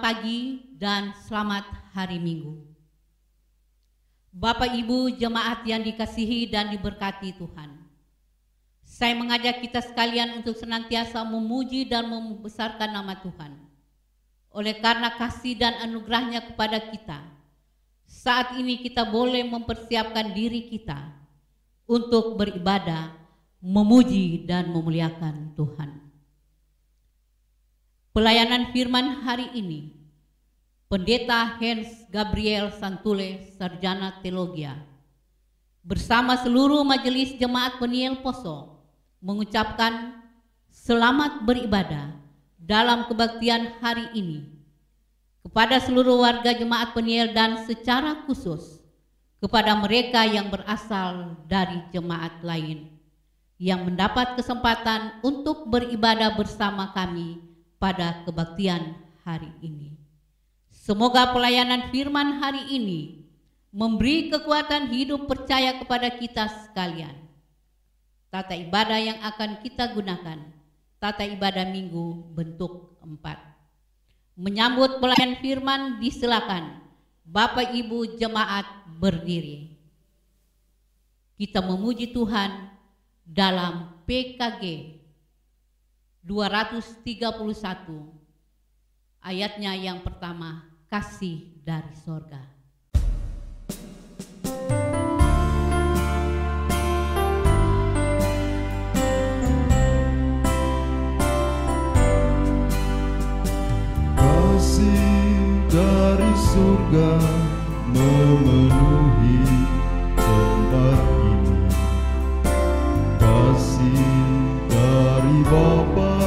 Selamat pagi dan selamat hari Minggu. Bapak Ibu jemaat yang dikasihi dan diberkati Tuhan, saya mengajak kita sekalian untuk senantiasa memuji dan membesarkan nama Tuhan. Oleh karena kasih dan anugerahnya kepada kita, saat ini kita boleh mempersiapkan diri kita untuk beribadah, memuji dan memuliakan Tuhan. Pelayanan firman hari ini, Pendeta Hans Gabriel Santule, Sarjana Teologia, bersama seluruh majelis jemaat Peniel Poso mengucapkan selamat beribadah dalam kebaktian hari ini kepada seluruh warga jemaat Peniel dan secara khusus kepada mereka yang berasal dari jemaat lain yang mendapat kesempatan untuk beribadah bersama kami pada kebaktian hari ini. Semoga pelayanan firman hari ini memberi kekuatan hidup percaya kepada kita sekalian. Tata ibadah yang akan kita gunakan, tata ibadah minggu bentuk 4. Menyambut pelayanan firman, disilakan Bapak Ibu jemaat berdiri. Kita memuji Tuhan dalam PKG 231 ayatnya yang pertama, kasih dari sorga. Kasih dari surga memenuhi tempat ini, kasih dari Bapa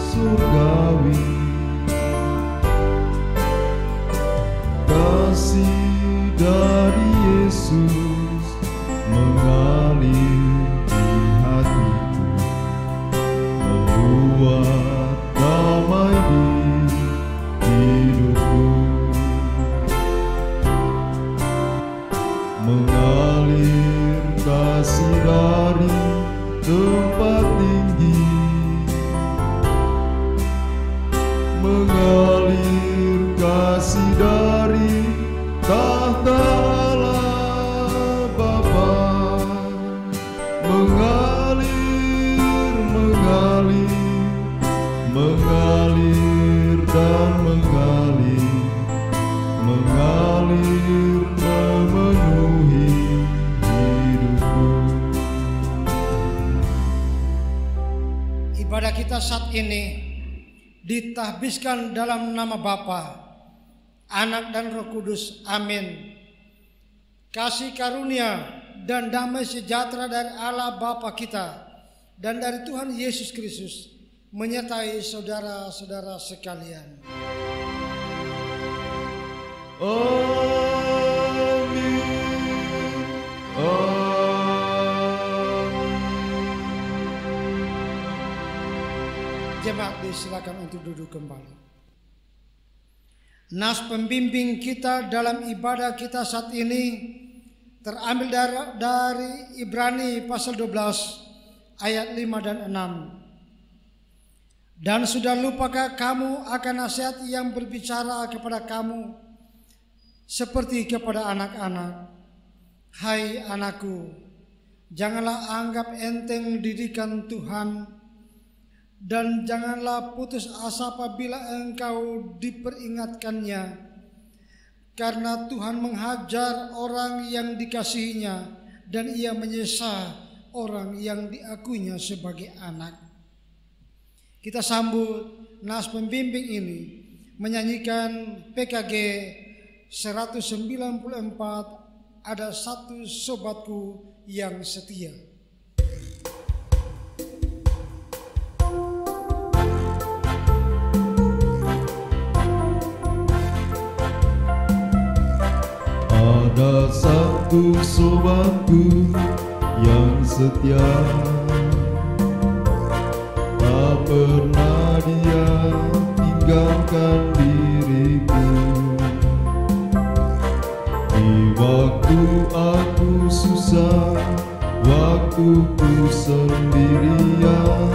surgawi, kasih dari Yesus mengalir di hatiku, membuat damai di hidupku, mengalir kasih dari tempat tinggi, mengalir kasih dari tahta Allah Bapa, mengalir, mengalir, mengalir dan mengalir, mengalir memenuhi hidupku. Ibadah kita saat ini ditahbiskan dalam nama Bapa, Anak dan Roh Kudus. Amin. Kasih karunia dan damai sejahtera dari Allah Bapa kita dan dari Tuhan Yesus Kristus menyertai saudara-saudara sekalian. Amin. Jemaat disilakan untuk duduk kembali. Nas pembimbing kita dalam ibadah kita saat ini terambil dari Ibrani pasal 12 ayat 5 dan 6. Dan sudah lupakah kamu akan nasihat yang berbicara kepada kamu seperti kepada anak-anak? Hai anakku, janganlah anggap enteng didikan Tuhan, dan janganlah putus asa apabila engkau diperingatkannya, karena Tuhan menghajar orang yang dikasihinya dan ia menyesa orang yang diakuinya sebagai anak. Kita sambut nas pembimbing ini menyanyikan PKG 194, ada satu sobatku yang setia. Ada satu sobatku yang setia, tak pernah dia tinggalkan diriku. Di waktu aku susah, waktu ku sendirian,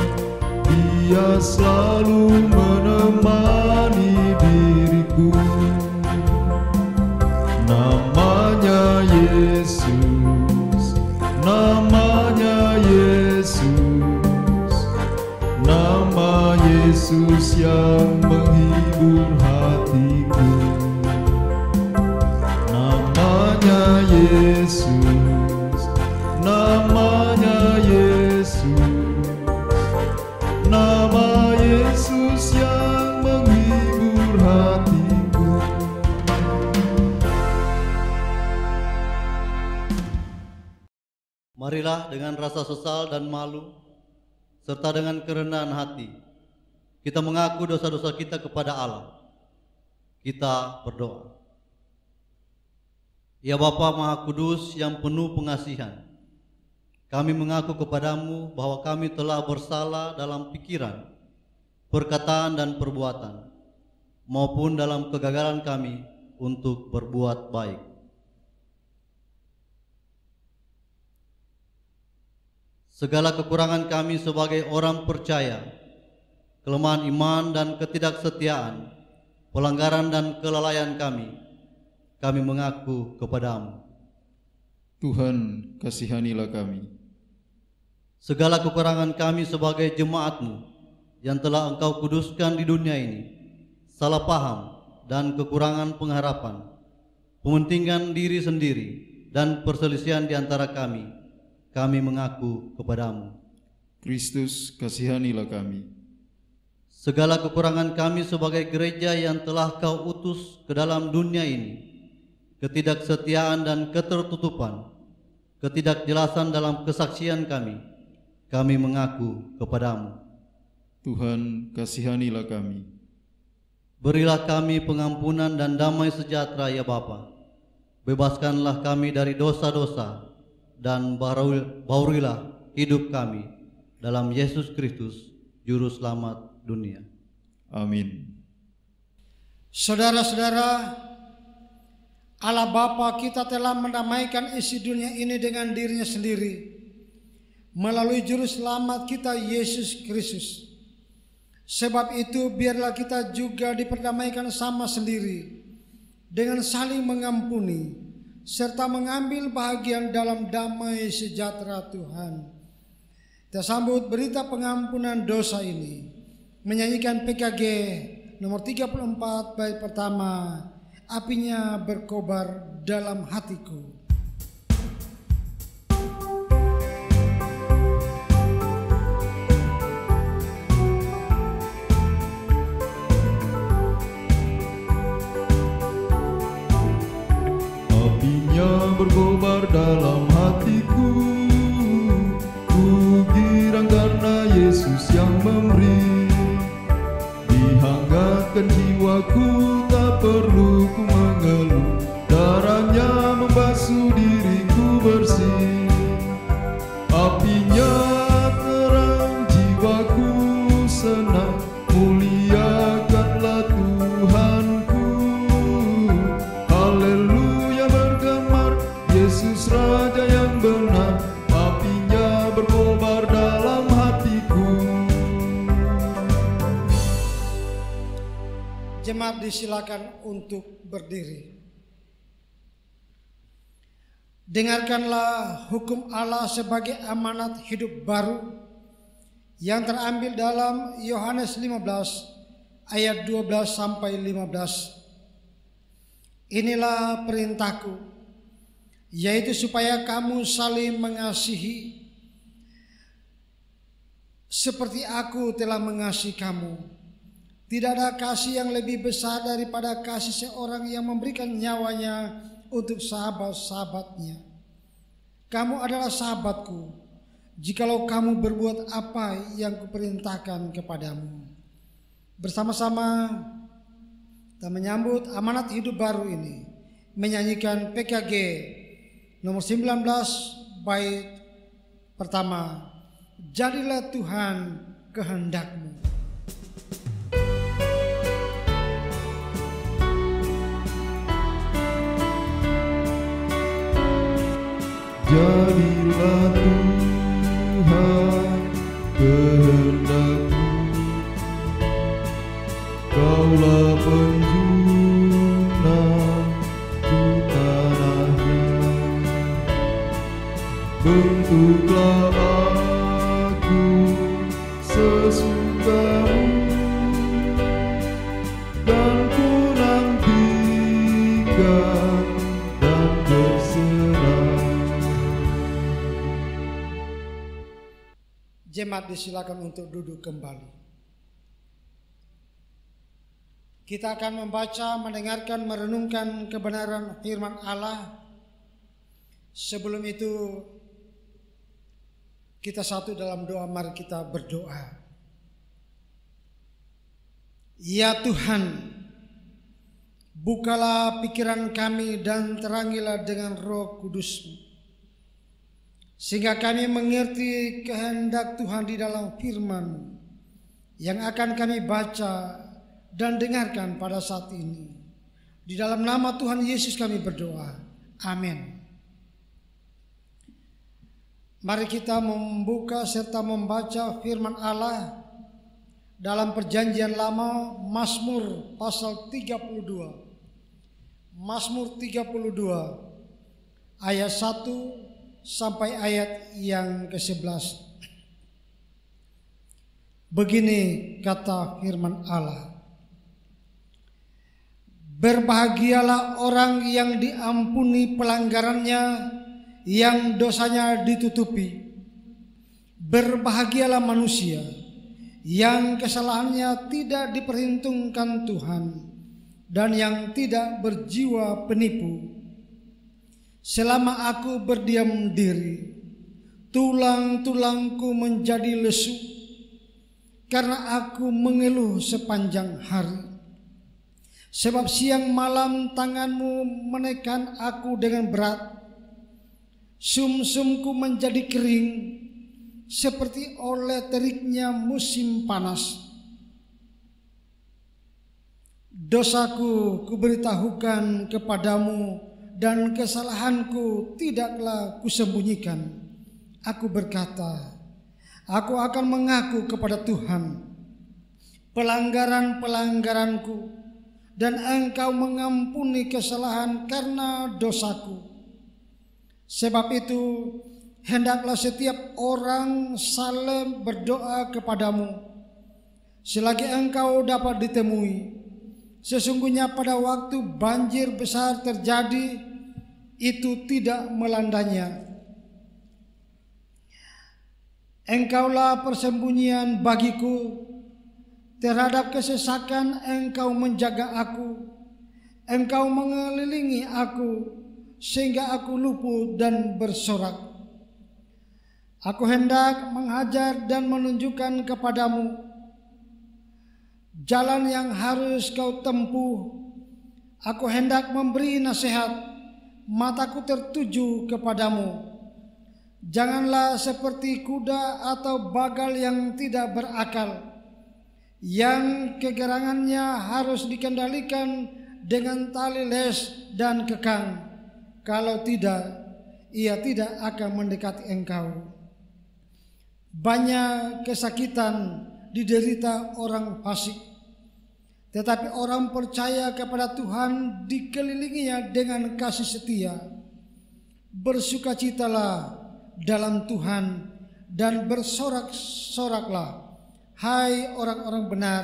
dia selalu menemani diriku. Yesus yang menghibur hatiku. Namanya Yesus, namanya Yesus, nama Yesus yang menghibur hatiku. Marilah dengan rasa sesal dan malu, serta dengan kerendahan hati, kita mengaku dosa-dosa kita kepada Allah. Kita berdoa. Ya Bapa Maha Kudus yang penuh pengasihan, kami mengaku kepadamu bahwa kami telah bersalah dalam pikiran, perkataan dan perbuatan, maupun dalam kegagalan kami untuk berbuat baik. Segala kekurangan kami sebagai orang percaya, kelemahan iman dan ketidaksetiaan, pelanggaran dan kelalaian kami mengaku kepadamu. Tuhan, kasihanilah kami. Segala kekurangan kami sebagai jemaat-Mu yang telah Engkau kuduskan di dunia ini, salah paham dan kekurangan pengharapan, pementingan diri sendiri dan perselisihan di antara kami mengaku kepadamu. Kristus, kasihanilah kami. Segala kekurangan kami sebagai gereja yang telah Kau utus ke dalam dunia ini, ketidaksetiaan dan ketertutupan, ketidakjelasan dalam kesaksian kami mengaku kepadamu. Tuhan, kasihanilah kami. Berilah kami pengampunan dan damai sejahtera ya Bapa. Bebaskanlah kami dari dosa-dosa dan baurilah hidup kami dalam Yesus Kristus, Juru Selamat dunia. Amin. Saudara-saudara, Allah Bapa kita telah mendamaikan isi dunia ini dengan dirinya sendiri melalui Juru Selamat kita Yesus Kristus. Sebab itu biarlah kita juga diperdamaikan sama sendiri dengan saling mengampuni serta mengambil bahagian dalam damai sejahtera Tuhan. Kita sambut berita pengampunan dosa ini, menyanyikan PKG nomor 34 bait pertama, apinya berkobar dalam hatiku. Berkobar dalam hatiku, ku girang karena Yesus yang memberi. Dihangatkan jiwaku, tak perlu ku mengeluh, darahnya membasuh diriku bersih. Apinya terang jiwaku senang, muliakanlah Tuhanku. Haleluya bergemar, Yesus Raja yang benar, apinya berkobar dalam hatiku. Jemaat disilakan untuk berdiri. Dengarkanlah hukum Allah sebagai amanat hidup baru yang terambil dalam Yohanes 15 ayat 12 sampai 15. Inilah perintahku, yaitu supaya kamu saling mengasihi seperti aku telah mengasihi kamu. Tidak ada kasih yang lebih besar daripada kasih seorang yang memberikan nyawanya untuk sahabat-sahabatnya. Kamu adalah sahabatku jikalau kamu berbuat apa yang kuperintahkan kepadamu. Bersama-sama kita menyambut amanat hidup baru ini, menyanyikan PKG nomor 19 bait pertama, jadilah Tuhan kehendakmu. Jadilah Tuhan kehendakmu, Kaulah penjunang ku tanahnya. Bentuklah aku sesukamu, tegar dan berserah. Jemaat disilakan untuk duduk kembali. Kita akan membaca, mendengarkan, merenungkan kebenaran firman Allah. Sebelum itu kita satu dalam doa, mari kita berdoa. Ya Tuhan, bukalah pikiran kami dan terangilah dengan Roh Kudus-Mu, sehingga kami mengerti kehendak Tuhan di dalam firman yang akan kami baca dan dengarkan pada saat ini. Di dalam nama Tuhan Yesus kami berdoa. Amin. Mari kita membuka serta membaca firman Allah dalam Perjanjian Lama, Mazmur pasal 32. Mazmur 32 ayat 1 sampai ayat yang ke-11. Begini kata firman Allah. Berbahagialah orang yang diampuni pelanggarannya, yang dosanya ditutupi. Berbahagialah manusia yang kesalahannya tidak diperhitungkan Tuhan, dan yang tidak berjiwa penipu. Selama aku berdiam diri, tulang-tulangku menjadi lesu, karena aku mengeluh sepanjang hari. Sebab siang malam tanganmu menekan aku dengan berat. Sumsumku menjadi kering seperti oleh teriknya musim panas. Dosaku kuberitahukan kepadamu, dan kesalahanku tidaklah kusembunyikan. Aku berkata, aku akan mengaku kepada Tuhan pelanggaran-pelanggaranku, dan Engkau mengampuni kesalahan karena dosaku. Sebab itu hendaklah setiap orang saling berdoa kepadamu selagi engkau dapat ditemui. Sesungguhnya pada waktu banjir besar terjadi, itu tidak melandanya. Engkaulah persembunyian bagiku, terhadap kesesakan engkau menjaga aku. Engkau mengelilingi aku, sehingga aku luput dan bersorak. Aku hendak menghajar dan menunjukkan kepadamu jalan yang harus kau tempuh. Aku hendak memberi nasihat, mataku tertuju kepadamu. Janganlah seperti kuda atau bagal yang tidak berakal, yang kegerangannya harus dikendalikan dengan tali les dan kekang. Kalau tidak, ia tidak akan mendekati engkau. Banyak kesakitan diderita orang fasik, tetapi orang percaya kepada Tuhan dikelilinginya dengan kasih setia. Bersukacitalah dalam Tuhan dan bersorak-soraklah, hai orang-orang benar.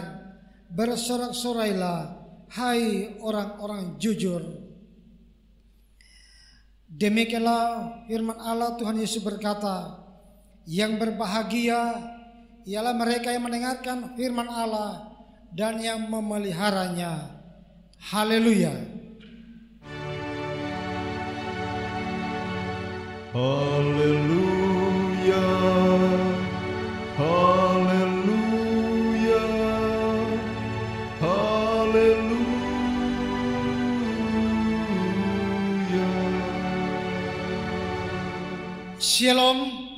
Bersorak-sorailah, hai orang-orang jujur. Demikianlah firman Allah. Tuhan Yesus berkata, yang berbahagia ialah mereka yang mendengarkan firman Allah dan yang memeliharanya. Haleluya. Haleluya. Haleluya. Haleluya. Shalom.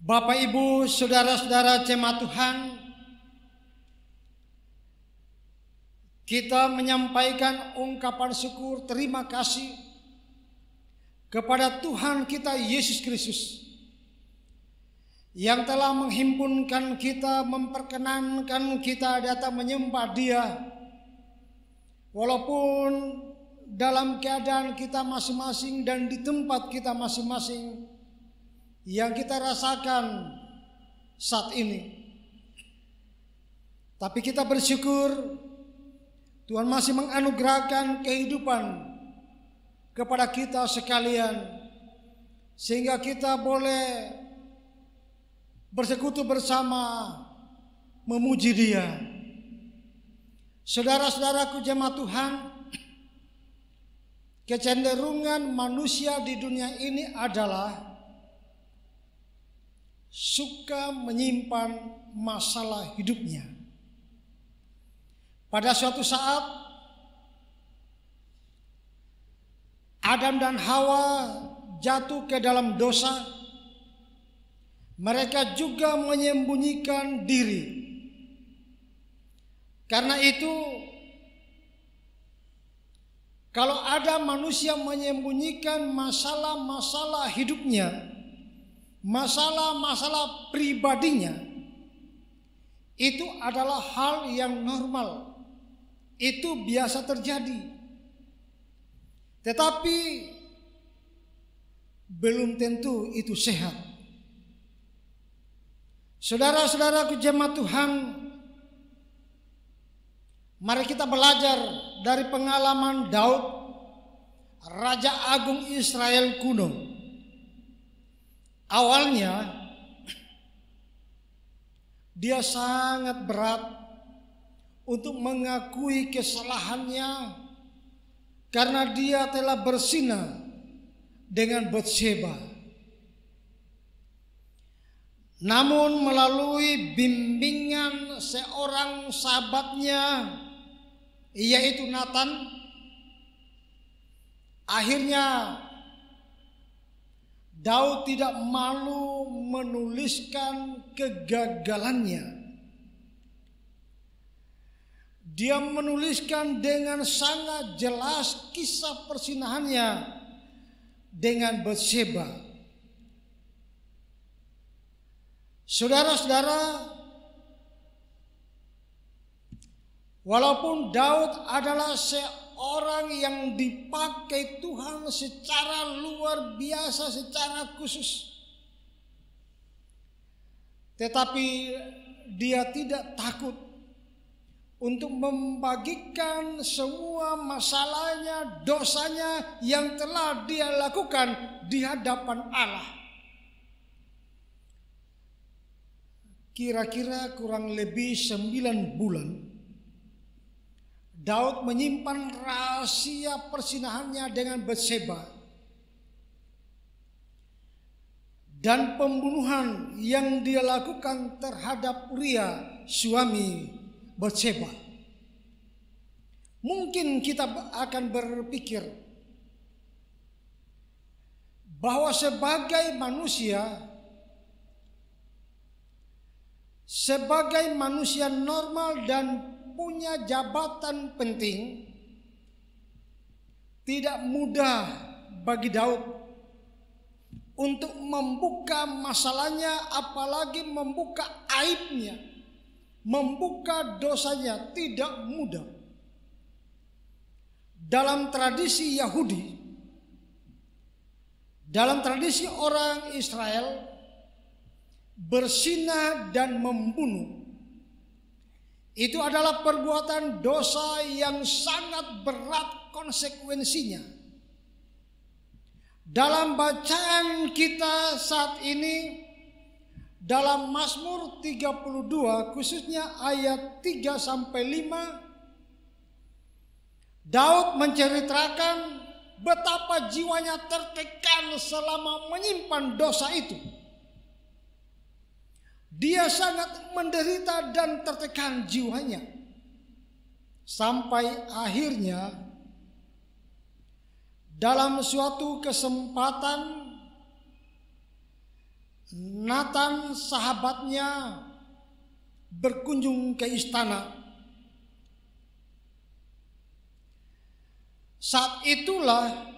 Bapak, Ibu, saudara-saudara jemaat Tuhan, kita menyampaikan ungkapan syukur terima kasih kepada Tuhan kita Yesus Kristus yang telah menghimpunkan kita, memperkenankan kita datang menyembah Dia, walaupun dalam keadaan kita masing-masing dan di tempat kita masing-masing yang kita rasakan saat ini. Tapi kita bersyukur Tuhan masih menganugerahkan kehidupan kepada kita sekalian, sehingga kita boleh bersekutu bersama memuji Dia. Saudara-saudaraku jemaat Tuhan, kecenderungan manusia di dunia ini adalah suka menyimpan masalah hidupnya. Pada suatu saat Adam dan Hawa jatuh ke dalam dosa. Mereka juga menyembunyikan diri. Karena itu, kalau ada manusia menyembunyikan masalah-masalah hidupnya, masalah-masalah pribadinya, itu adalah hal yang normal. Itu biasa terjadi. Tetapi belum tentu itu sehat. Saudara-saudaraku jemaat Tuhan, mari kita belajar dari pengalaman Daud, Raja Agung Israel kuno. Awalnya dia sangat berat untuk mengakui kesalahannya karena dia telah berzina dengan Batsheba. Namun melalui bimbingan seorang sahabatnya, yaitu Nathan, akhirnya Daud tidak malu menuliskan kegagalannya. Dia menuliskan dengan sangat jelas kisah persinahannya dengan Batsheba. Saudara-saudara, walaupun Daud adalah seorang yang dipakai Tuhan secara luar biasa, secara khusus, tetapi dia tidak takut untuk membagikan semua masalahnya, dosanya yang telah dia lakukan di hadapan Allah. Kira-kira kurang lebih 9 bulan Daud menyimpan rahasia persinahannya dengan Batsheba dan pembunuhan yang dia lakukan terhadap Uria, suami Batsheba. Mungkin kita akan berpikir bahwa sebagai manusia normal dan punya jabatan penting, tidak mudah bagi Daud untuk membuka masalahnya, apalagi membuka aibnya, membuka dosanya, tidak mudah. Dalam tradisi Yahudi, dalam tradisi orang Israel, berzina dan membunuh itu adalah perbuatan dosa yang sangat berat konsekuensinya. Dalam bacaan kita saat ini, dalam Mazmur 32 khususnya ayat 3-5, Daud menceritakan betapa jiwanya tertekan selama menyimpan dosa itu. Dia sangat menderita dan tertekan jiwanya. Sampai akhirnya dalam suatu kesempatan Nathan sahabatnya berkunjung ke istana. Saat itulah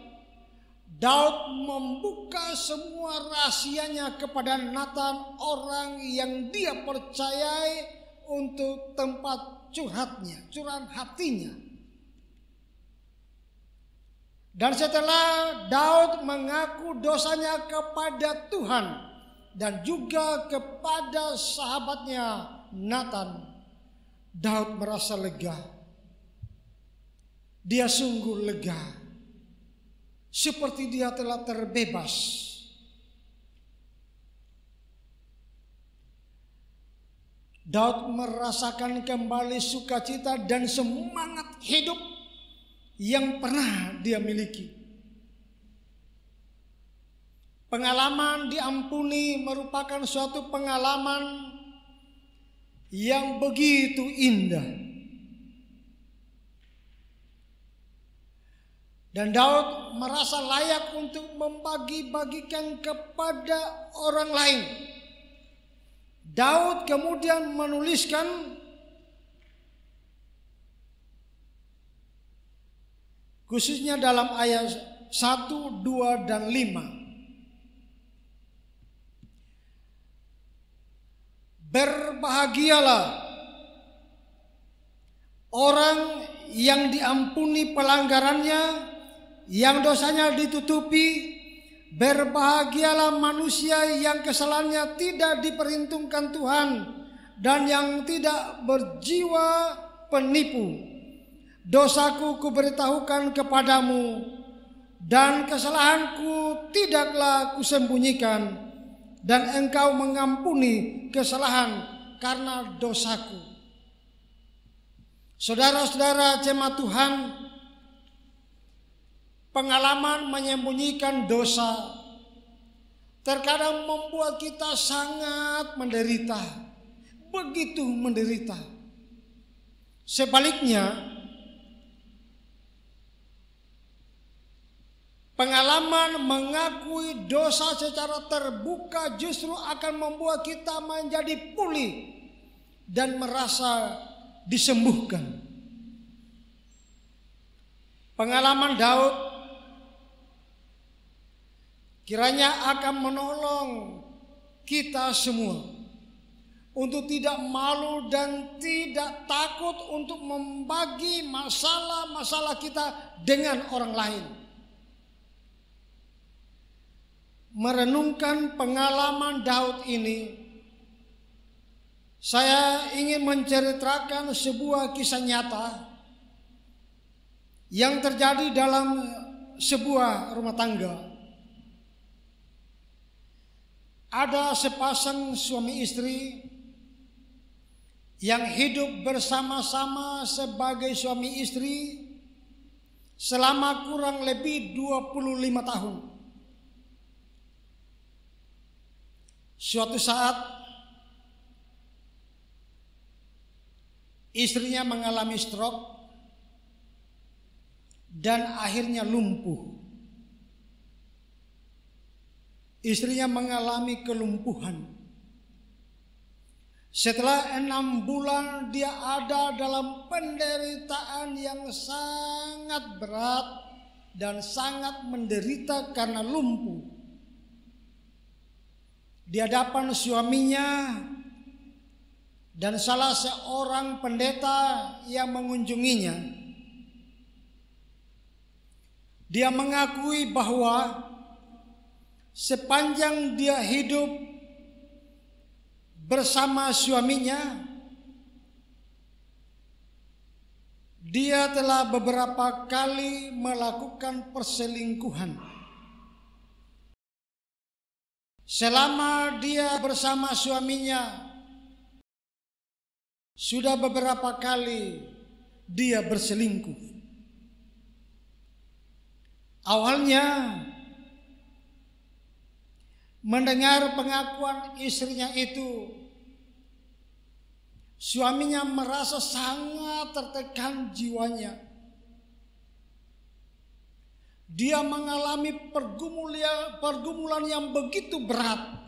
Daud membuka semua rahasianya kepada Nathan, orang yang dia percayai untuk tempat curahan hatinya. Dan setelah Daud mengaku dosanya kepada Tuhan dan juga kepada sahabatnya Nathan, Daud merasa lega. dia sungguh lega, seperti dia telah terbebas. Daud merasakan kembali sukacita dan semangat hidup yang pernah dia miliki. Pengalaman diampuni merupakan suatu pengalaman yang begitu indah. Dan Daud merasa layak untuk membagi-bagikan kepada orang lain. Daud kemudian menuliskan khususnya dalam ayat 1, 2, dan 5. Berbahagialah orang yang diampuni pelanggarannya, yang dosanya ditutupi. Berbahagialah manusia yang kesalahannya tidak diperhitungkan Tuhan dan yang tidak berjiwa penipu. Dosaku kuberitahukan kepadamu dan kesalahanku tidaklah kusembunyikan, dan engkau mengampuni kesalahan karena dosaku. Saudara-saudara jemaat Tuhan, pengalaman menyembunyikan dosa terkadang membuat kita sangat menderita, begitu menderita. Sebaliknya, pengalaman mengakui dosa secara terbuka justru akan membuat kita menjadi pulih dan merasa disembuhkan. Pengalaman Daud kiranya akan menolong kita semua untuk tidak malu dan tidak takut untuk membagi masalah-masalah kita dengan orang lain. Merenungkan pengalaman Daud ini, saya ingin menceritakan sebuah kisah nyata yang terjadi dalam sebuah rumah tangga. Ada sepasang suami istri yang hidup bersama-sama sebagai suami istri selama kurang lebih 25 tahun. Suatu saat istrinya mengalami stroke dan akhirnya lumpuh. Istrinya mengalami kelumpuhan. Setelah 6 bulan dia ada dalam penderitaan yang sangat berat dan sangat menderita karena lumpuh. Di hadapan suaminya dan salah seorang pendeta yang mengunjunginya, dia mengakui bahwa sepanjang dia hidup bersama suaminya, dia telah beberapa kali melakukan perselingkuhan. Selama dia bersama suaminya, sudah beberapa kali dia berselingkuh. Awalnya mendengar pengakuan istrinya itu, suaminya merasa sangat tertekan jiwanya. Dia mengalami pergumulan yang begitu berat.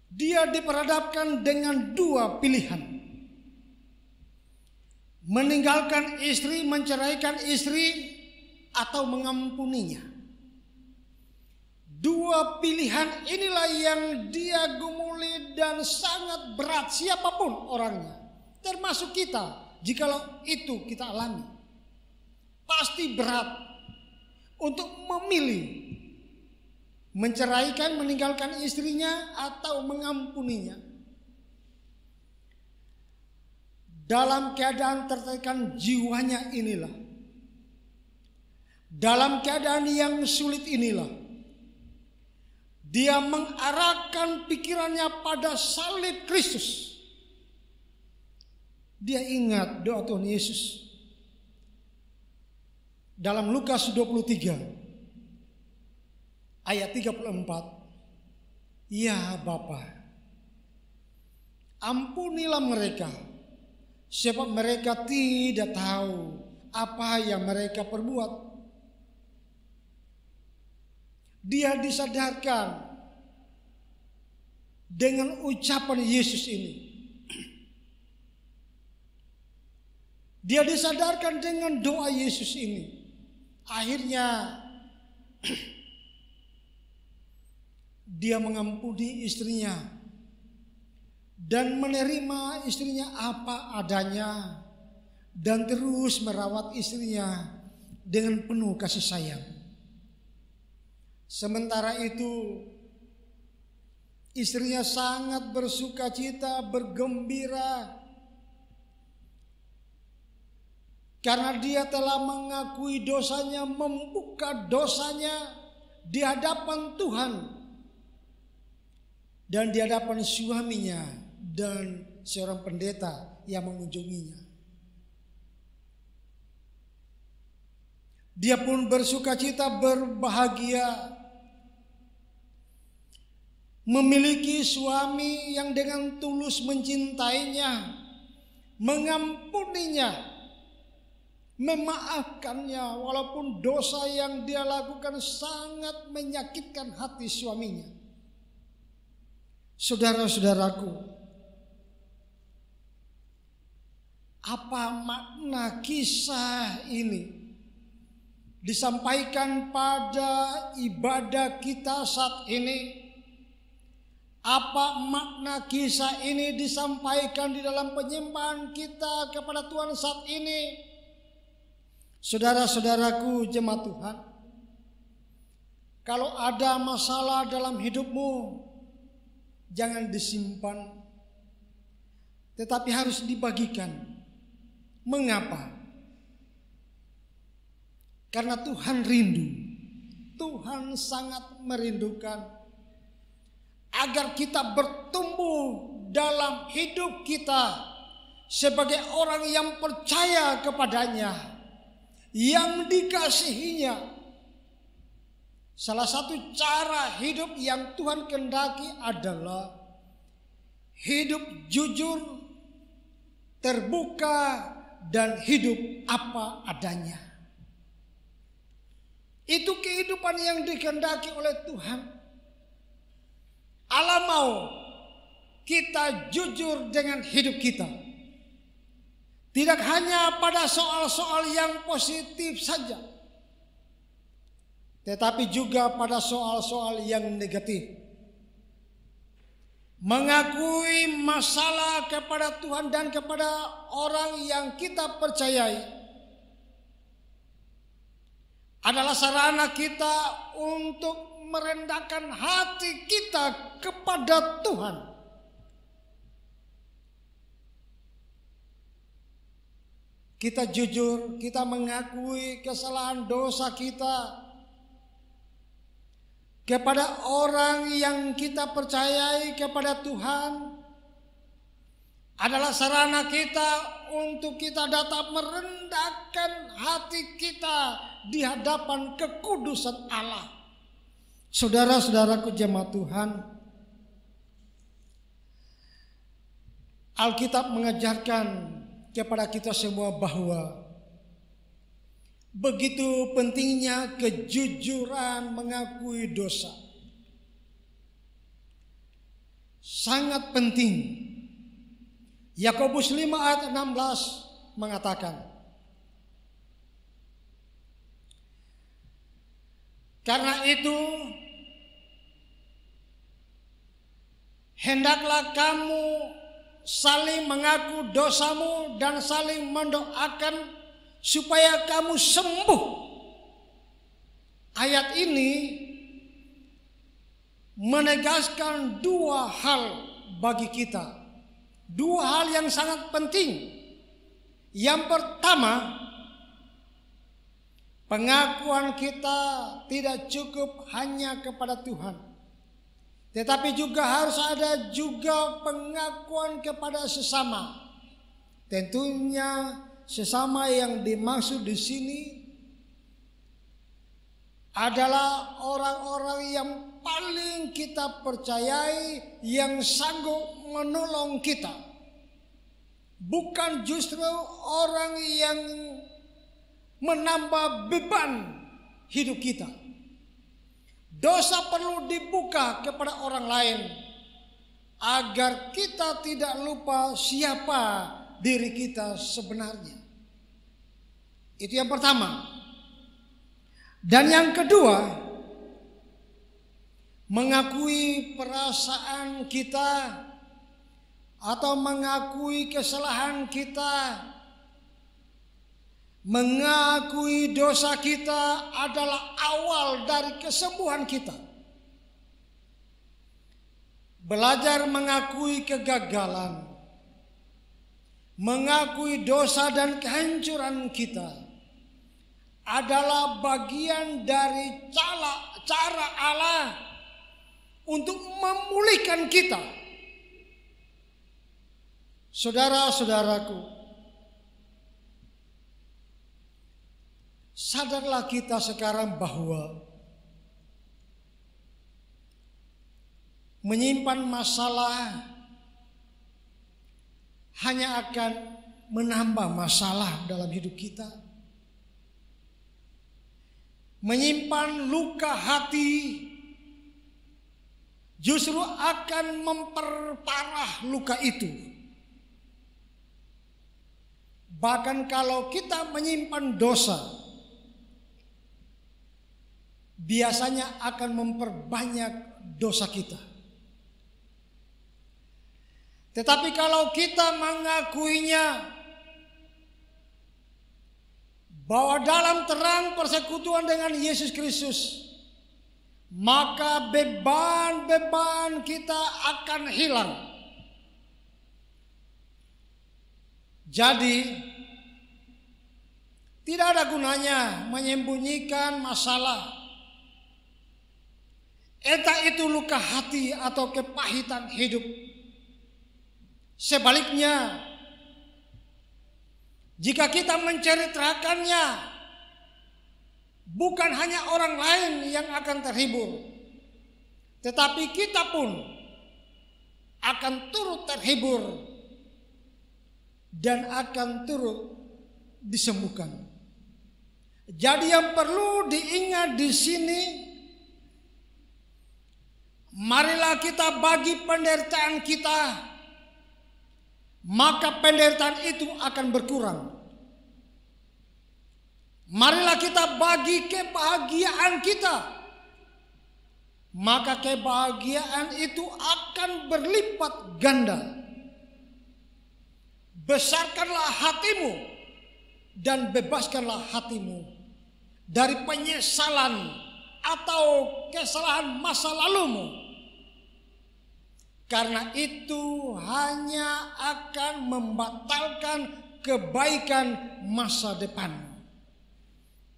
Dia diperhadapkan dengan 2 pilihan. Meninggalkan istri, menceraikan istri, atau mengampuninya. 2 pilihan inilah yang dia gumuli dan sangat berat, siapapun orangnya, termasuk kita. Jikalau itu kita alami, pasti berat untuk memilih menceraikan, meninggalkan istrinya, atau mengampuninya. dalam keadaan tertekan jiwanya inilah, dalam keadaan yang sulit inilah, dia mengarahkan pikirannya pada salib Kristus. Dia ingat doa Tuhan Yesus dalam Lukas 23 ayat 34. Ya Bapa, ampunilah mereka, sebab mereka tidak tahu apa yang mereka perbuat. Dia disadarkan dengan ucapan Yesus ini. Dia disadarkan dengan doa Yesus ini. Akhirnya dia mengampuni istrinya dan menerima istrinya apa adanya dan terus merawat istrinya dengan penuh kasih sayang. Sementara itu istrinya sangat bersukacita, bergembira karena dia telah mengakui dosanya, membuka dosanya di hadapan Tuhan dan di hadapan suaminya dan seorang pendeta yang mengunjunginya. Dia pun bersukacita, berbahagia memiliki suami yang dengan tulus mencintainya, mengampuninya, memaafkannya walaupun dosa yang dia lakukan sangat menyakitkan hati suaminya. Saudara-saudaraku, apa makna kisah ini disampaikan pada ibadah kita saat ini? Apa makna kisah ini disampaikan di dalam penyembahan kita kepada Tuhan saat ini? Saudara-saudaraku jemaat Tuhan, kalau ada masalah dalam hidupmu, jangan disimpan, tetapi harus dibagikan. Mengapa? Karena Tuhan rindu, Tuhan sangat merindukan agar kita bertumbuh dalam hidup kita sebagai orang yang percaya kepadanya, yang dikasihinya. Salah satu cara hidup yang Tuhan kehendaki adalah hidup jujur, terbuka, dan hidup apa adanya. Itu kehidupan yang dikehendaki oleh Tuhan. Allah mau kita jujur dengan hidup kita. Tidak hanya pada soal-soal yang positif saja, tetapi juga pada soal-soal yang negatif. Mengakui masalah kepada Tuhan dan kepada orang yang kita percayai adalah sarana kita untuk merendahkan hati kita kepada Tuhan. Kita jujur, kita mengakui kesalahan dosa kita kepada orang yang kita percayai kepada Tuhan adalah sarana kita untuk kita dapat merendahkan hati kita di hadapan kekudusan Allah. Saudara-saudaraku jemaat Tuhan, Alkitab mengajarkan kepada kita semua bahwa begitu pentingnya kejujuran mengakui dosa. Sangat penting. Yakobus 5 ayat 16 mengatakan, karena itu hendaklah kamu saling mengaku dosamu dan saling mendoakan supaya kamu sembuh. Ayat ini menegaskan dua hal bagi kita. Dua hal yang sangat penting Yang pertama, pengakuan kita tidak cukup hanya kepada Tuhan, tetapi juga harus ada juga pengakuan kepada sesama. Tentunya sesama yang dimaksud di sini adalah orang-orang yang paling kita percayai, yang sanggup menolong kita. Bukan justru orang yang menambah beban hidup kita. Dosa perlu dibuka kepada orang lain agar kita tidak lupa siapa diri kita sebenarnya. Itu yang pertama. Dan yang kedua, mengakui perasaan kita atau mengakui kesalahan kita, mengakui dosa kita adalah awal dari kesembuhan kita. Belajar mengakui kegagalan, mengakui dosa dan kehancuran kita adalah bagian dari cara Allah untuk memulihkan kita. Saudara-saudaraku, sadarlah kita sekarang bahwa menyimpan masalah hanya akan menambah masalah dalam hidup kita. Menyimpan luka hati justru akan memperparah luka itu. Bahkan kalau kita menyimpan dosa, biasanya akan memperbanyak dosa kita. Tetapi kalau kita mengakuinya, bahwa dalam terang persekutuan dengan Yesus Kristus, maka beban-beban kita akan hilang. Jadi tidak ada gunanya menyembunyikan masalah, entah itu luka hati atau kepahitan hidup. Sebaliknya, jika kita menceritakannya, bukan hanya orang lain yang akan terhibur, tetapi kita pun akan turut terhibur dan akan turut disembuhkan. Jadi yang perlu diingat di sini, marilah kita bagi penderitaan kita, maka penderitaan itu akan berkurang. Marilah kita bagi kebahagiaan kita, maka kebahagiaan itu akan berlipat ganda. Besarkanlah hatimu dan bebaskanlah hatimu dari penyesalan atau kesalahan masa lalumu. Karena itu hanya akan membatalkan kebaikan masa depan.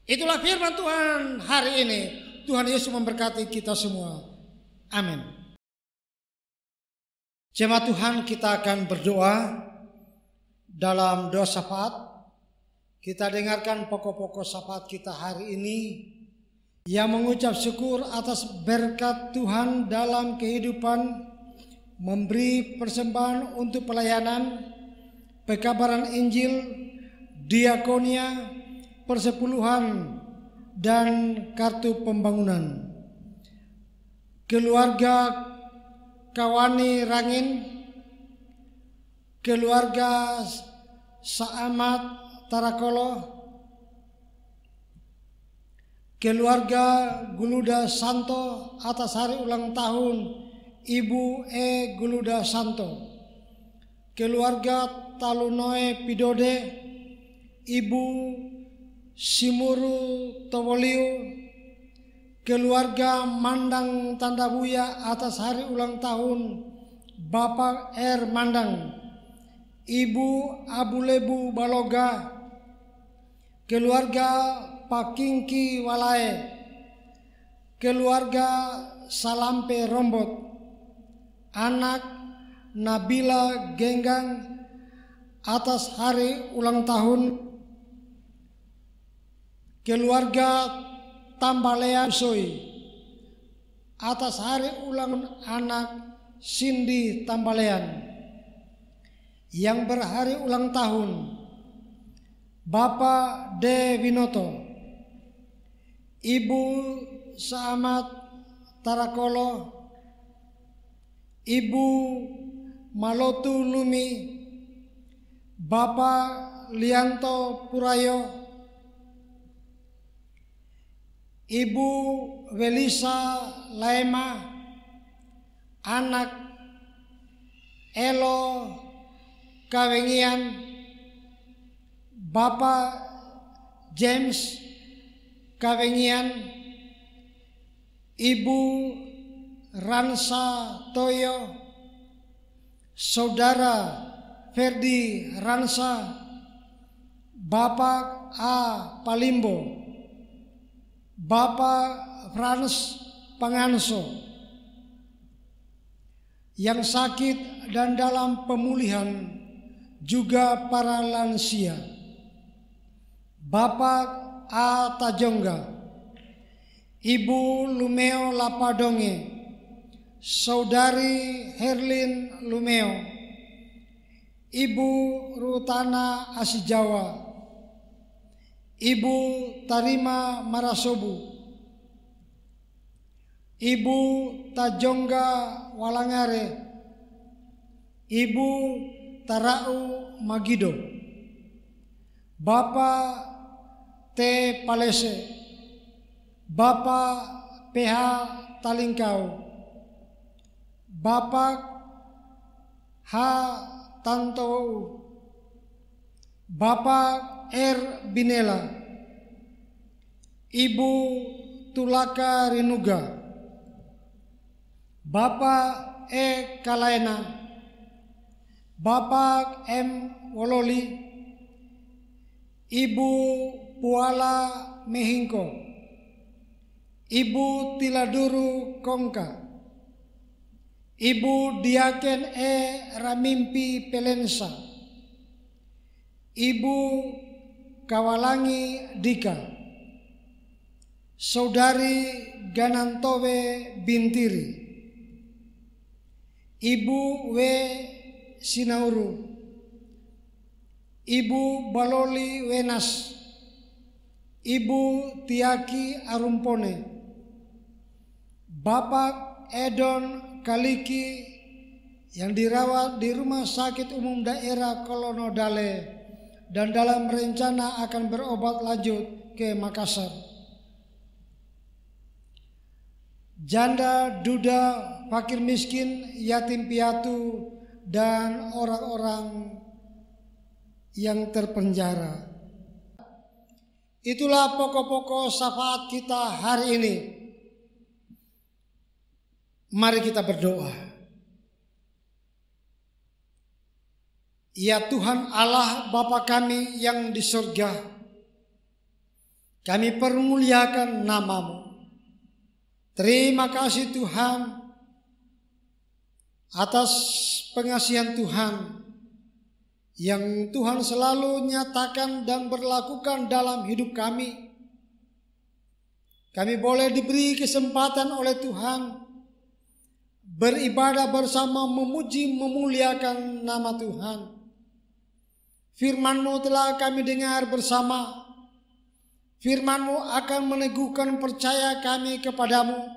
Itulah firman Tuhan hari ini. Tuhan Yesus memberkati kita semua. Amin. Jemaat Tuhan, kita akan berdoa dalam doa syafaat. Kita dengarkan pokok-pokok syafaat kita hari ini, yang mengucap syukur atas berkat Tuhan dalam kehidupan, memberi persembahan untuk pelayanan, pekabaran Injil, diakonia, persepuluhan, dan kartu pembangunan. Keluarga Kawani Rangin, keluarga Saamat Tarakolo, keluarga Guluda Santo atas hari ulang tahun Ibu Guluda Santo, keluarga Talunoe Pidode, Ibu Simuru Tobolio, keluarga Mandang Tandabuya atas hari ulang tahun Bapak R. Mandang, Ibu Abulebu Baloga, keluarga Pakingki Walae, keluarga Salampe Rombot, anak Nabila Genggang atas hari ulang tahun, keluarga Tambalean Soi atas hari ulang anak Cindy Tambalean yang berhari ulang tahun, Bapak D. Winoto, Ibu Saamat Tarakolo, Ibu Malotu Lumi, Bapak Lianto Purayo, Ibu Welisa Laema, anak Elo Kawengian, Bapak James Kawengian, Ibu Ransa Toyo, Saudara Ferdi Ransa, Bapak A. Palimbo, Bapak Frans Panganso yang sakit dan dalam pemulihan, juga para lansia, Bapak A. Tajongga, Ibu Lumeo Lapadonge, Saudari Herlin Lumeo, Ibu Rutana Asijawa, Ibu Tarima Marasobu, Ibu Tajongga Walangare, Ibu Tarau Magido, Bapak T. Palese, Bapak PH Talingkau, Bapak H. Tanto, Bapak R. Binela, Ibu Tulaka Rinuga, Bapak E. Kalaena, Bapak M. Wololi, Ibu Puala Mehingko, Ibu Tiladuru Kongka, Ibu Diaken E. Ramimpi Pelensa, Ibu Kawalangi Dika, Saudari Ganantowe Bintiri, Ibu W. Sinauru, Ibu Baloli Wenas, Ibu Tiaki Arumpone, Bapak Edon Kaliki yang dirawat di Rumah Sakit Umum Daerah Kolonodale dan dalam rencana akan berobat lanjut ke Makassar. Janda, duda, fakir miskin, yatim piatu, dan orang-orang yang terpenjara. Itulah pokok-pokok syafaat kita hari ini. Mari kita berdoa. Ya Tuhan Allah Bapa kami yang di surga, kami permuliakan nama-Mu. Terima kasih Tuhan atas pengasihan Tuhan yang Tuhan selalu nyatakan dan berlakukan dalam hidup kami. Kami boleh diberi kesempatan oleh Tuhan beribadah bersama, memuji, memuliakan nama Tuhan. Firman-Mu telah kami dengar bersama. Firman-Mu akan meneguhkan percaya kami kepadamu.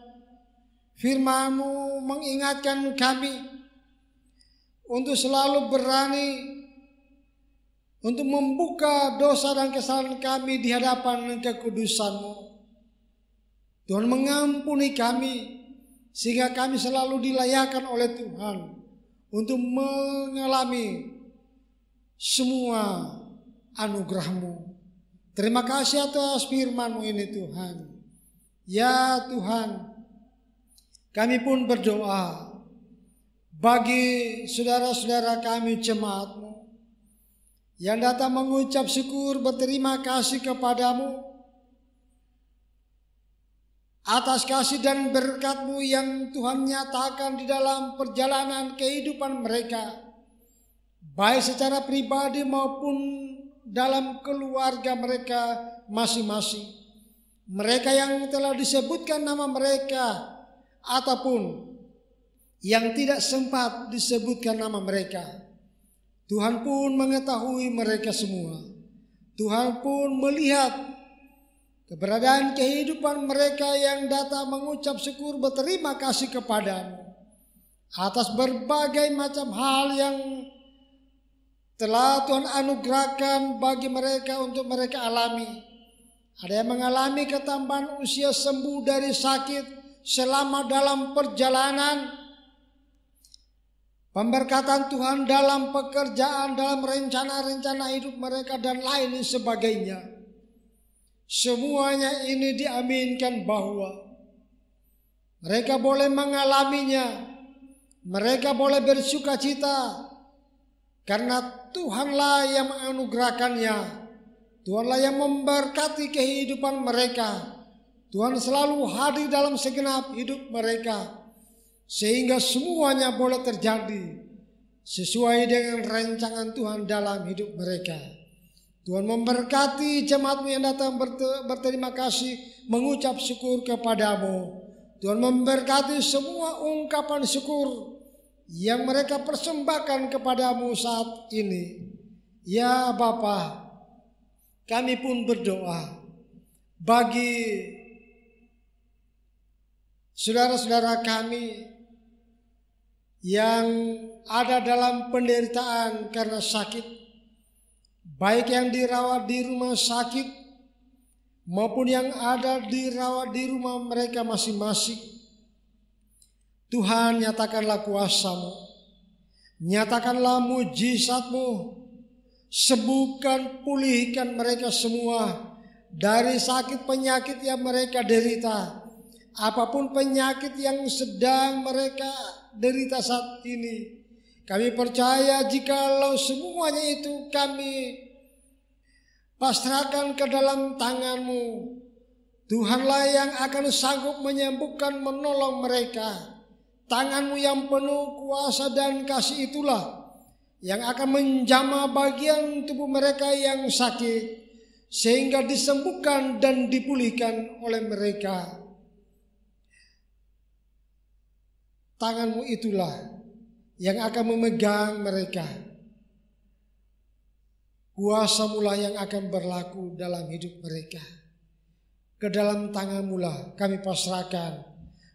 Firman-Mu mengingatkan kami untuk selalu berani untuk membuka dosa dan kesalahan kami di hadapan kekudusan-Mu. Tuhan mengampuni kami sehingga kami selalu dilayakkan oleh Tuhan untuk mengalami semua anugerah-Mu. Terima kasih atas firman-Mu ini Tuhan. Ya Tuhan, kami pun berdoa bagi saudara-saudara kami jemaat-Mu yang datang mengucap syukur berterima kasih kepadamu atas kasih dan berkat-Mu yang Tuhan nyatakan di dalam perjalanan kehidupan mereka, baik secara pribadi maupun dalam keluarga mereka masing-masing. Mereka yang telah disebutkan nama mereka ataupun yang tidak sempat disebutkan nama mereka, Tuhan pun mengetahui mereka semua. Tuhan pun melihat keberadaan kehidupan mereka yang datang mengucap syukur berterima kasih kepadamu atas berbagai macam hal yang telah Tuhan anugerahkan bagi mereka untuk mereka alami. Ada yang mengalami ketambahan usia, sembuh dari sakit selama dalam perjalanan, pemberkatan Tuhan dalam pekerjaan, dalam rencana-rencana hidup mereka dan lain sebagainya. Semuanya ini diaminkan bahwa mereka boleh mengalaminya, mereka boleh bersuka cita karena Tuhanlah yang menganugerahkannya, Tuhanlah yang memberkati kehidupan mereka. Tuhan selalu hadir dalam segenap hidup mereka sehingga semuanya boleh terjadi sesuai dengan rancangan Tuhan dalam hidup mereka. Tuhan memberkati jemaat-Mu yang datang berterima kasih, mengucap syukur kepadamu. Tuhan memberkati semua ungkapan syukur yang mereka persembahkan kepadamu saat ini. Ya Bapa, kami pun berdoa bagi saudara-saudara kami yang ada dalam penderitaan karena sakit, baik yang dirawat di rumah sakit maupun yang ada dirawat di rumah mereka masing-masing. Tuhan, nyatakanlah kuasa-Mu, nyatakanlah mujizat-Mu, sembuhkan, pulihkan mereka semua dari sakit penyakit yang mereka derita. Apapun penyakit yang sedang mereka derita saat ini, kami percaya jikalau semuanya itu kami pasrahkan ke dalam tangan-Mu, Tuhanlah yang akan sanggup menyembuhkan, menolong mereka. Tangan-Mu yang penuh kuasa dan kasih itulah yang akan menjamah bagian tubuh mereka yang sakit sehingga disembuhkan dan dipulihkan oleh mereka. Tangan-Mu itulah yang akan memegang mereka. Kuasa-Mu lah yang akan berlaku dalam hidup mereka. Ke dalam tangan-Mu lah kami pasrahkan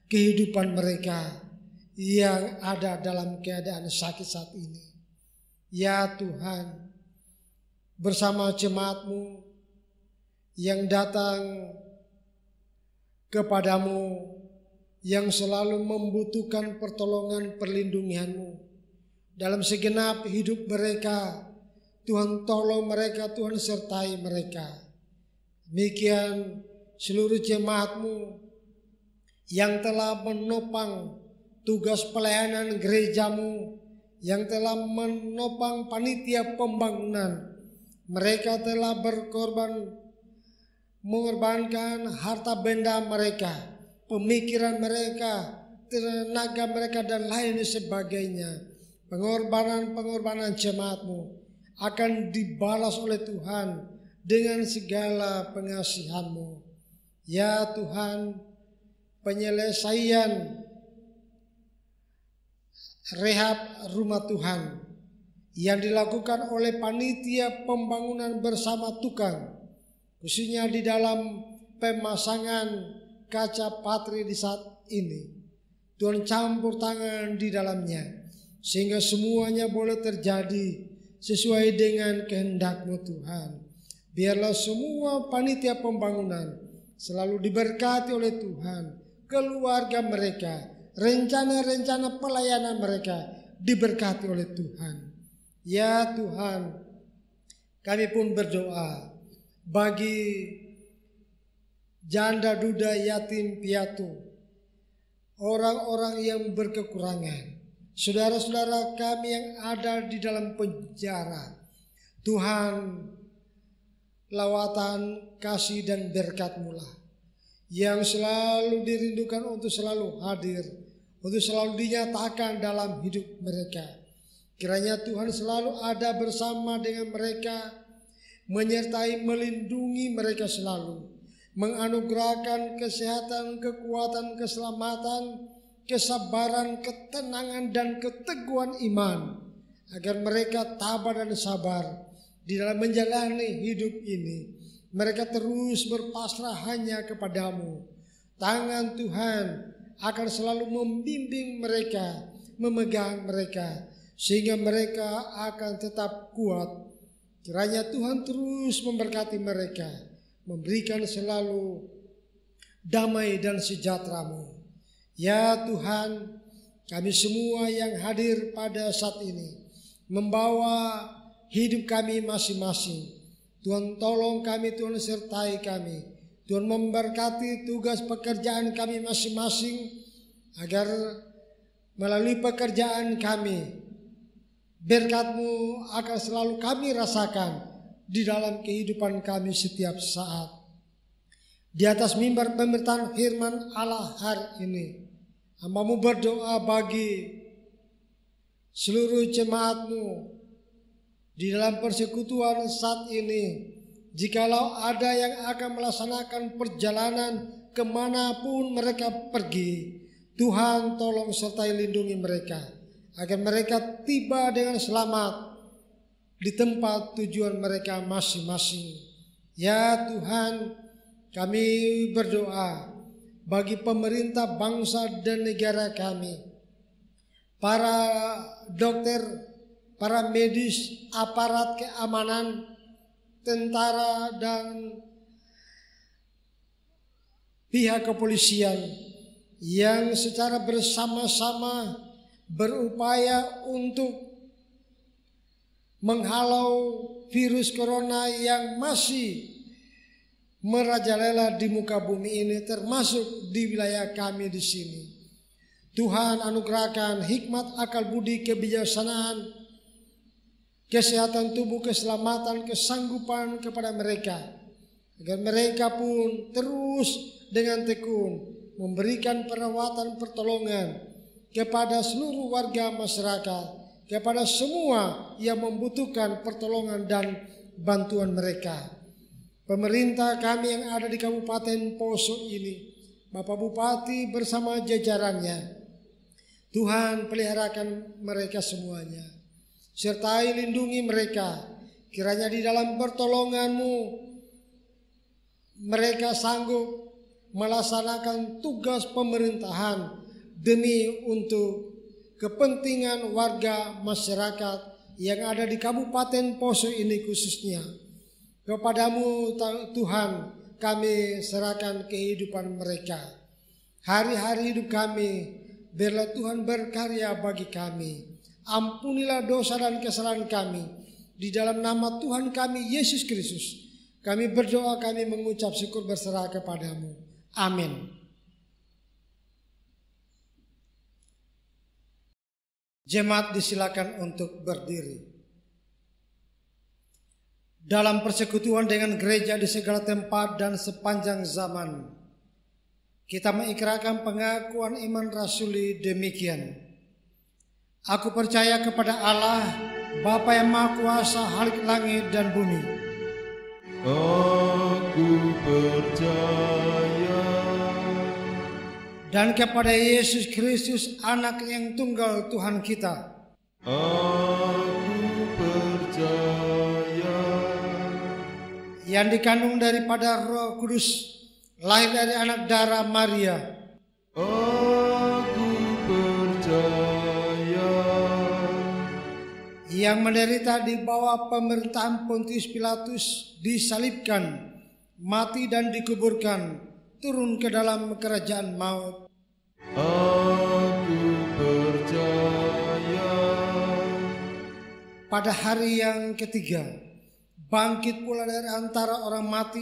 kehidupan mereka yang ada dalam keadaan sakit saat ini. Ya Tuhan, bersama jemaat-Mu yang datang kepadamu, yang selalu membutuhkan pertolongan perlindungan-Mu dalam segenap hidup mereka, Tuhan tolong mereka, Tuhan sertai mereka. Demikian seluruh jemaat-Mu yang telah menopang tugas pelayanan gereja-Mu, yang telah menopang panitia pembangunan. Mereka telah berkorban, mengorbankan harta benda mereka, pemikiran mereka, tenaga mereka dan lain sebagainya. Pengorbanan jemaat-Mu akan dibalas oleh Tuhan dengan segala pengasihan-Mu. Ya Tuhan, penyelesaian rehab rumah Tuhan yang dilakukan oleh panitia pembangunan bersama tukang, khususnya di dalam pemasangan kaca patri di saat ini, Tuhan campur tangan di dalamnya sehingga semuanya boleh terjadi sesuai dengan kehendak-Mu Tuhan. Biarlah semua panitia pembangunan selalu diberkati oleh Tuhan, keluarga mereka, rencana-rencana pelayanan mereka diberkati oleh Tuhan. Ya Tuhan, kami pun berdoa bagi janda, duda, yatim, piatu, orang-orang yang berkekurangan, saudara-saudara kami yang ada di dalam penjara. Tuhan, lawatan kasih dan berkat-Mu lah yang selalu dirindukan untuk selalu hadir, untuk selalu dinyatakan dalam hidup mereka. Kiranya Tuhan selalu ada bersama dengan mereka, menyertai, melindungi mereka selalu, menganugerahkan kesehatan, kekuatan, keselamatan, kesabaran, ketenangan, dan keteguhan iman, agar mereka tabah dan sabar di dalam menjalani hidup ini. Mereka terus berpasrah hanya kepadamu. Tangan Tuhan akan selalu membimbing mereka, memegang mereka, sehingga mereka akan tetap kuat. Kiranya Tuhan terus memberkati mereka, memberikan selalu damai dan sejahtera-Mu. Ya Tuhan, kami semua yang hadir pada saat ini membawa hidup kami masing-masing. Tuhan tolong kami, Tuhan sertai kami. Tuhan memberkati tugas pekerjaan kami masing-masing, agar melalui pekerjaan kami, berkat-Mu akan selalu kami rasakan di dalam kehidupan kami setiap saat. Di atas mimbar pemberitaan firman Allah hari ini, hamba-Mu berdoa bagi seluruh jemaat-Mu di dalam persekutuan saat ini. Jikalau ada yang akan melaksanakan perjalanan kemanapun mereka pergi, Tuhan tolong sertai lindungi mereka, agar mereka tiba dengan selamat di tempat tujuan mereka masing-masing. Ya Tuhan, kami berdoa bagi pemerintah bangsa dan negara kami, para dokter, para medis, aparat keamanan, tentara, dan pihak kepolisian yang secara bersama-sama berupaya untuk menghalau virus corona yang masih merajalela di muka bumi ini, termasuk di wilayah kami di sini. Tuhan anugerahkan hikmat, akal budi, kebijaksanaan, kesehatan tubuh, keselamatan, kesanggupan kepada mereka, agar mereka pun terus dengan tekun memberikan perawatan pertolongan kepada seluruh warga masyarakat, kepada semua yang membutuhkan pertolongan dan bantuan mereka. Pemerintah kami yang ada di Kabupaten Poso ini, Bapak Bupati bersama jajarannya, Tuhan peliharakan mereka semuanya, sertai lindungi mereka. Kiranya di dalam pertolongan-Mu mereka sanggup melaksanakan tugas pemerintahan demi untuk kepentingan warga masyarakat yang ada di Kabupaten Poso ini khususnya. Kepada-Mu Tuhan kami serahkan kehidupan mereka. Hari-hari hidup kami, biarlah Tuhan berkarya bagi kami. Ampunilah dosa dan kesalahan kami. Di dalam nama Tuhan kami Yesus Kristus, kami berdoa, kami mengucap syukur berserah kepada-Mu. Amin. Jemaat disilakan untuk berdiri. Dalam persekutuan dengan gereja di segala tempat dan sepanjang zaman, kita mengikrarkan pengakuan iman rasuli demikian. Aku percaya kepada Allah, Bapa yang Maha Kuasa, Khalik langit dan bumi. Aku percaya. Dan kepada Yesus Kristus, Anak yang tunggal Tuhan kita. Aku percaya. Yang dikandung daripada Roh Kudus, lahir dari anak darah Maria. Aku percaya. Yang menderita di bawah pemerintahan Pontius Pilatus, disalibkan, mati dan dikuburkan, turun ke dalam kerajaan maut. Aku percaya. Pada hari yang ketiga, bangkit pula dari antara orang mati,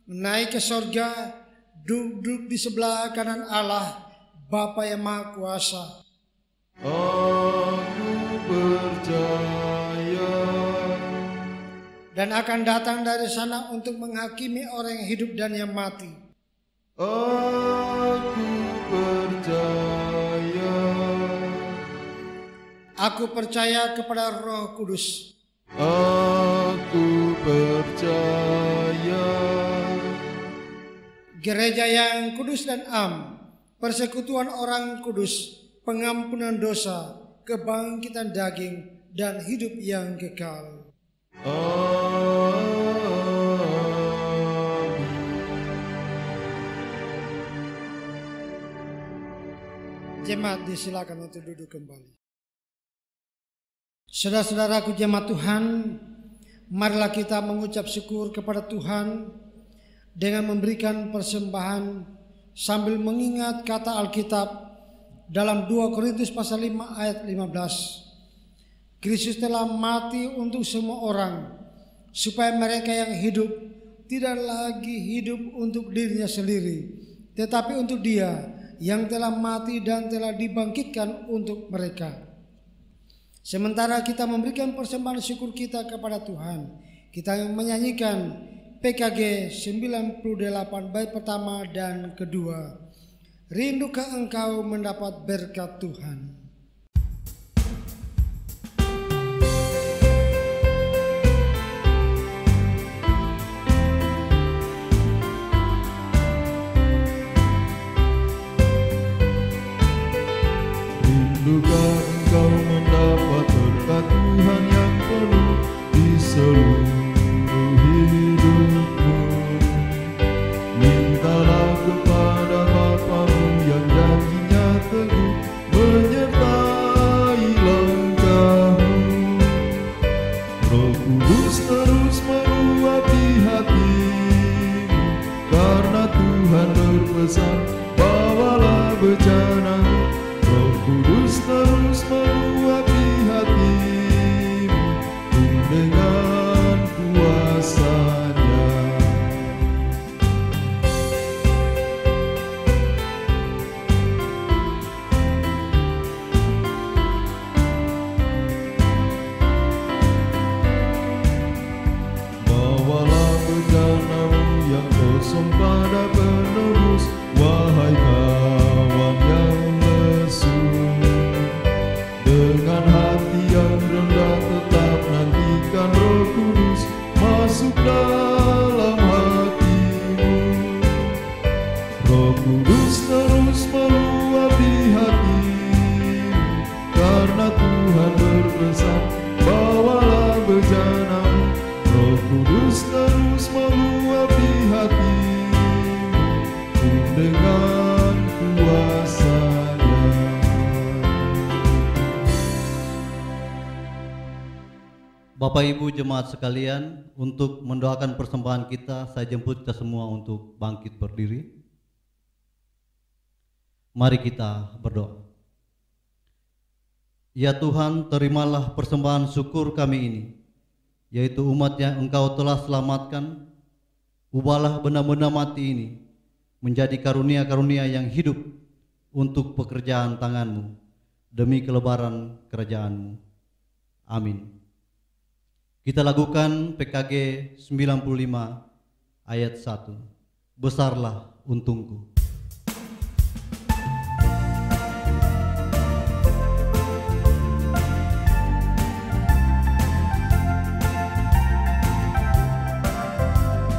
naik ke sorga, duduk di sebelah kanan Allah, Bapa yang Maha Kuasa. Aku percaya. dan akan datang dari sana untuk menghakimi orang yang hidup dan yang mati. Aku percaya. Aku percaya kepada Roh Kudus. Aku percaya. Gereja yang kudus dan am, persekutuan orang kudus, pengampunan dosa, kebangkitan daging, dan hidup yang kekal. Jemaat disilakan untuk duduk kembali. Saudara-saudaraku jemaat Tuhan, marilah kita mengucap syukur kepada Tuhan dengan memberikan persembahan sambil mengingat kata Alkitab dalam 2 Korintus pasal 5 ayat 15. Kristus telah mati untuk semua orang, supaya mereka yang hidup tidak lagi hidup untuk dirinya sendiri, tetapi untuk Dia yang telah mati dan telah dibangkitkan untuk mereka. Sementara kita memberikan persembahan syukur kita kepada Tuhan, kita menyanyikan PKG 98 bait pertama dan kedua. Rindukah engkau mendapat berkat Tuhan? Rindukah engkau mendapat berkat Tuhan yang penuh di seluruh hidupmu? Mintalah kepada Bapamu yang janjinya teguh menyertai langkahmu. Roh Kudus terus meluapi hatimu, karena Tuhan berpesan, bawalah bejanamu. Roh Kudus terus meluapi hatimu dengan kuasa-Nya. Bawalah bejanamu yang kosong pada penebus, wahai kawan yang lesu. Dengan hati yang rendah tetap nantikan Roh Kudus masuk dalam hatimu. Roh Kudus terus meluapi hatimu, karena Tuhan berpesan, bawalah bejanamu. Roh Kudus terus meluapi hatimu dengan kuasa-Nya. Bapak Ibu jemaat sekalian, untuk mendoakan persembahan kita, saya jemput kita semua untuk bangkit berdiri. Mari kita berdoa. Ya Tuhan, terimalah persembahan syukur kami ini, yaitu umat yang Engkau telah selamatkan. Ubahlah benda-benda mati ini menjadi karunia-karunia yang hidup untuk pekerjaan tangan-Mu, demi kelebaran kerajaan-Mu. Amin. Kita lakukan PKG 95 ayat 1. Besarlah untungku.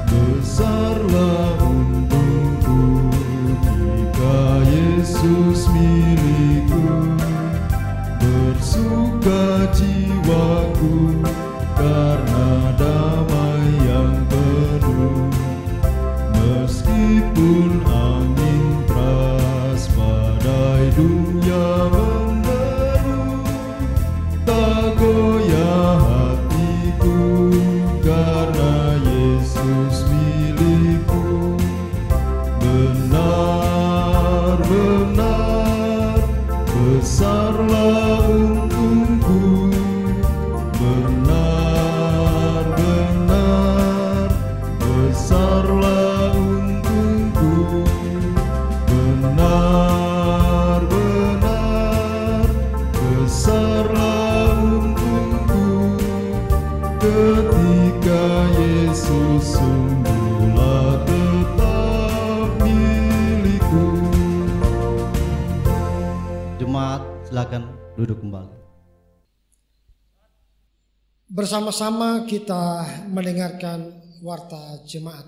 Besarlah untungku jika Yesus milikku, bersuka jiwaku karena damai yang penuh. Meskipun angin keras badai dunia menderu, tak goyah hatiku karena Yesus milikku. Benar-benar besarlah untungku, benar-benar besarlah untungku. Silakan duduk kembali. Bersama-sama kita mendengarkan Warta Jemaat.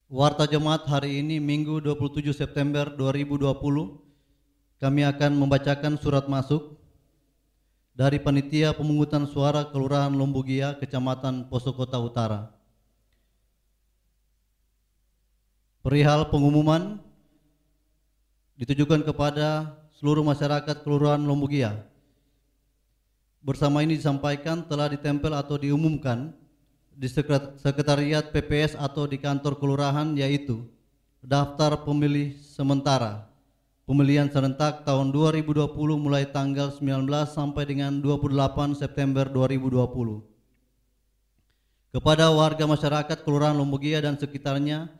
Warta Jemaat hari ini Minggu 27 September 2020. Kami akan membacakan surat masuk dari Panitia Pemungutan Suara Kelurahan Lombugia, Kecamatan Posokota Utara. Perihal pengumuman ditujukan kepada seluruh masyarakat Kelurahan Lombugia. Bersama ini disampaikan telah ditempel atau diumumkan di Sekretariat PPS atau di kantor kelurahan, yaitu daftar pemilih sementara pemilihan serentak tahun 2020 mulai tanggal 19 sampai dengan 28 September 2020. Kepada warga masyarakat Kelurahan Lombugia dan sekitarnya,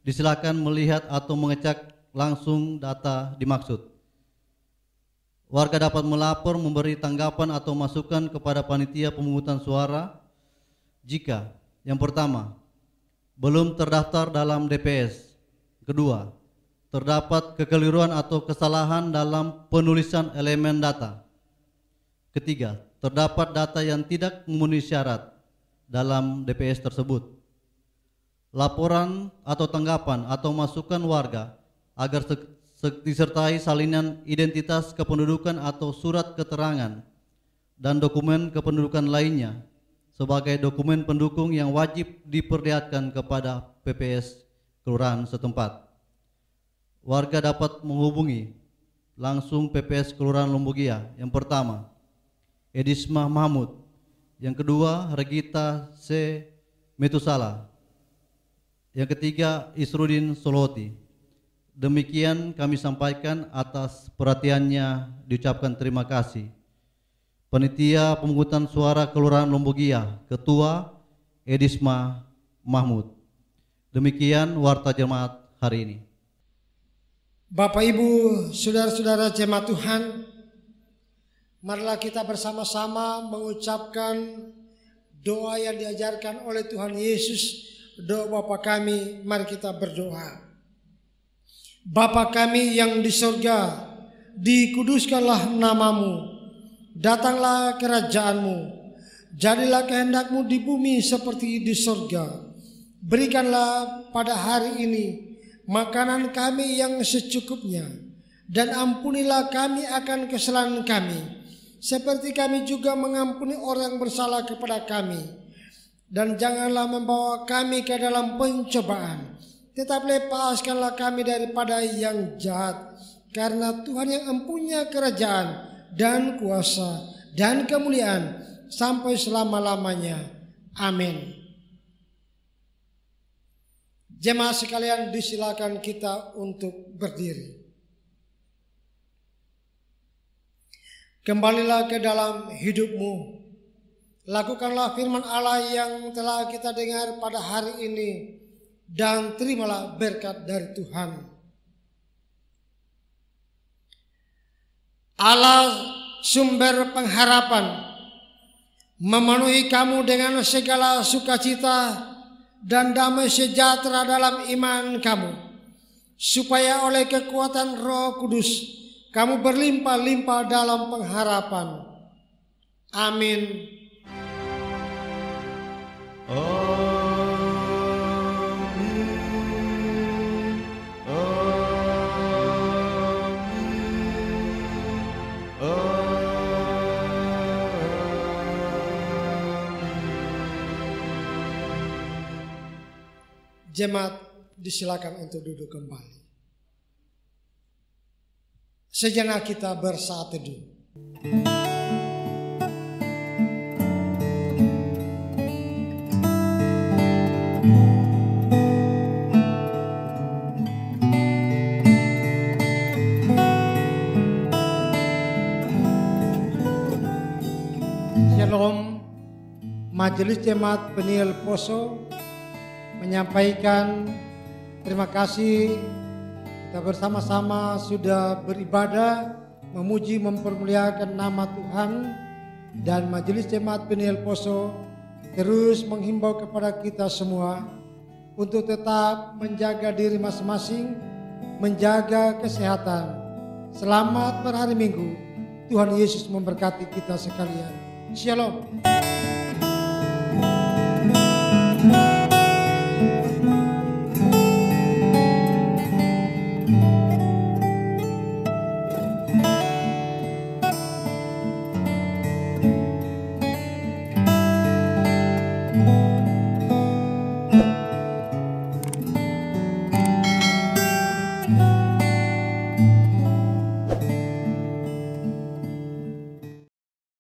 disilakan melihat atau mengecek langsung data dimaksud. Warga dapat melapor, memberi tanggapan atau masukan kepada panitia pemungutan suara jika yang pertama, belum terdaftar dalam DPS. Kedua, terdapat kekeliruan atau kesalahan dalam penulisan elemen data. Ketiga, terdapat data yang tidak memenuhi syarat dalam DPS tersebut. Laporan atau tanggapan atau masukan warga agar disertai salinan identitas kependudukan atau surat keterangan dan dokumen kependudukan lainnya sebagai dokumen pendukung yang wajib diperlihatkan kepada PPS kelurahan setempat. Warga dapat menghubungi langsung PPS Kelurahan Lombugia. Yang pertama, Edisma Mahmud. Yang kedua, Regita C. Metusala. Yang ketiga, Isrudin Soloti. Demikian kami sampaikan, atas perhatiannya diucapkan terima kasih. Panitia Pemungutan Suara Kelurahan Lombugia, Ketua Edisma Mahmud. Demikian Warta Jemaat hari ini. Bapak Ibu, saudara-saudara jemaat Tuhan, marilah kita bersama-sama mengucapkan doa yang diajarkan oleh Tuhan Yesus, doa Bapa kami. Mari kita berdoa. Bapa kami yang di surga, dikuduskanlah namamu, datanglah kerajaanmu, jadilah kehendakmu di bumi seperti di surga. Berikanlah pada hari ini makanan kami yang secukupnya, dan ampunilah kami akan kesalahan kami, seperti kami juga mengampuni orang yang bersalah kepada kami. Dan janganlah membawa kami ke dalam pencobaan, tetapi lepaskanlah kami daripada yang jahat, karena Tuhan yang empunya kerajaan dan kuasa dan kemuliaan sampai selama-lamanya. Amin. Jemaat sekalian, disilakan kita untuk berdiri. Kembalilah ke dalam hidupmu. Lakukanlah firman Allah yang telah kita dengar pada hari ini, dan terimalah berkat dari Tuhan. Allah sumber pengharapan memenuhi kamu dengan segala sukacita dan damai sejahtera dalam iman kamu, supaya oleh kekuatan Roh Kudus kamu berlimpah-limpah dalam pengharapan. Amin. Jemaat disilakan untuk duduk kembali. Sejenak kita bersaat teduh. Shalom. Majelis Jemaat Peniel Poso menyampaikan terima kasih. Kita bersama-sama sudah beribadah, memuji, mempermuliakan nama Tuhan, dan Majelis Jemaat Peniel Poso terus menghimbau kepada kita semua untuk tetap menjaga diri masing-masing, menjaga kesehatan, Selamat berhari Minggu. Tuhan Yesus memberkati kita sekalian. Shalom.